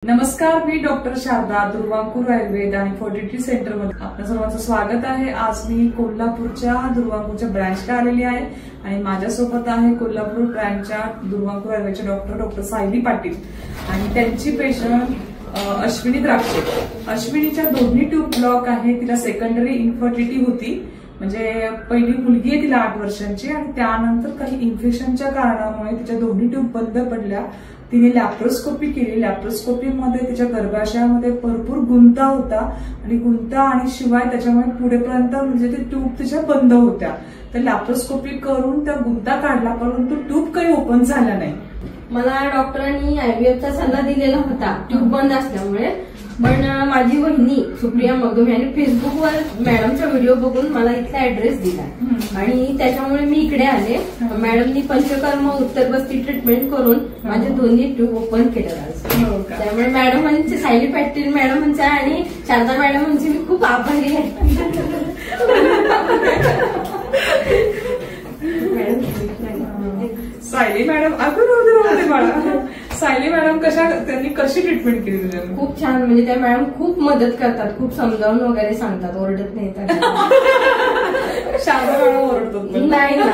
नमस्कार, मी डॉक्टर शारदा दुर्वांकूर आयुर्वेद आणि fertility centre मध्ये आपल्या सर्वांचं स्वागत आहे। आज मी कोल्हापूरच्या दुर्वांकूरच्या ब्रँचला आलेली आहे आणि माझ्यासोबत आहे कोल्हापूर ब्रँचच्या दुर्वांकूर आयुर्वेदचे डॉक्टर सायली पाटील आणि त्यांची पेशंट अश्विनी द्राक्षे। अश्विनीच्या दोन्ही ट्यूब ब्लॉक आहे, तिला सेकंडरी इन्फर्टिलिटी होती, म्हणजे पहिली मुलगी आहे तिला 8 वर्षांची आणि त्यानंतर काही इन्फेक्शनच्या कारणामुळे तिच्या दोन्ही ट्यूब बंद पडल्या। तिने लॅप्रोस्कोपी केली। लॅप्रोस्कोपीमध्ये तिच्या गर्भाशयामध्ये भरपूर गुंता होता आणि गुंता आणि शिवाय त्याच्यामुळे पुढेपर्यंत म्हणजे ते ट्यूब तिच्या बंद होत्या। तर लॅप्रोस्कोपी करून त्या गुंता काढला, परंतु ट्यूब काही ओपन झाला नाही। मला डॉक्टरांनी आयव्हीएफचा सल्ला दिलेला होता ट्यूब बंद असल्यामुळे, पण माझी वहिनी सुप्रिया मगदूम यांनी फेसबुकवर मॅडमचा व्हिडिओ बघून मला इथला ऍड्रेस दिला आणि त्याच्यामुळे मी इकडे आले। मॅडमनी पंचकर्म उत्तरबस्ती ट्रीटमेंट करून माझे दोन्ही ट्यूब ओपन केले। त्यामुळे मॅडमांचे सायली पाटील मॅडमांचा आणि शारदा मॅडमांचे मी खूप आभारी आहे। सायली मॅडम सायली मॅडम त्यांनी कशी ट्रीटमेंट केली तुझ्या? खूप छान, म्हणजे त्या मॅडम खूप मदत करतात, खूप समजावून वगैरे सांगतात, ओरडत नाही। शारदा मॅडम ओरडतात? नाही ना,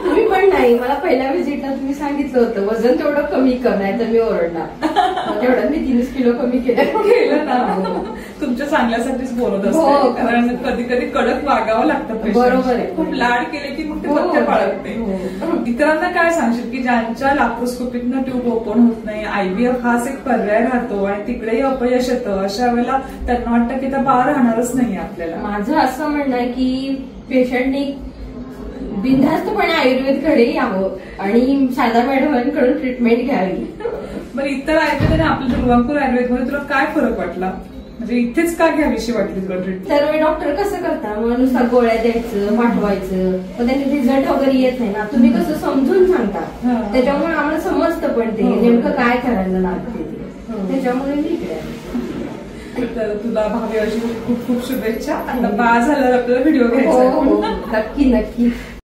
तुम्ही पण नाही। मला पहिल्या व्हिजिटला तुम्ही सांगितलं होतं वजन तेवढं कमी कर, नाही तर मी ओरडणार। तेवढं मी 30 किलो कमी केलं ना। तुमच्या चांगल्यासाठीच बोलत असते, कारण कधी कधी कडक वागावं लागतं। बरोबर आहे, खूप लाड केले की मग ते पथ्य पाळत नाही। इतरांना काय सांगशील की ज्यांच्या लॅप्रोस्कोपीतनं ट्यूब ओपन होत नाही, आयव्हीएफ हाच एक पर्याय राहतो आणि तिकडेही अपयश येतं, अशा वेळेला त्यांना वाटतं की त्या बाळ राहणारच नाही आपल्याला? माझं असं म्हणणं आहे की पेशंटनी बिनधास्तपणे आयुर्वेदकडे यावं आणि शारदा मॅडमांकडून ट्रीटमेंट घ्यावी। बरं, इतर आयुर्वेद आणि आपल्या दुर्वांकूर आयुर्वेदमध्ये तुला काय फरक वाटला? म्हणजे इथेच का घ्यावीशी वाटली तुला ट्रीटमेंट? सर्व डॉक्टर कसं करता, मग नुसतं गोळ्या द्यायचं पाठवायचं, पण त्यांनी रिझल्ट वगैरे येत नाही ना। तुम्ही कसं समजून सांगता, त्याच्यामुळे आम्हाला समजतं पण ते नेमकं काय करायला लागते ते, त्याच्यामुळे मी इकडे आले। तर तुला भावी अशी खूप खूप शुभेच्छा। आता बाळ झाल्यावर आपल्याला व्हिडिओ घ्यायचा। नक्की नक्की।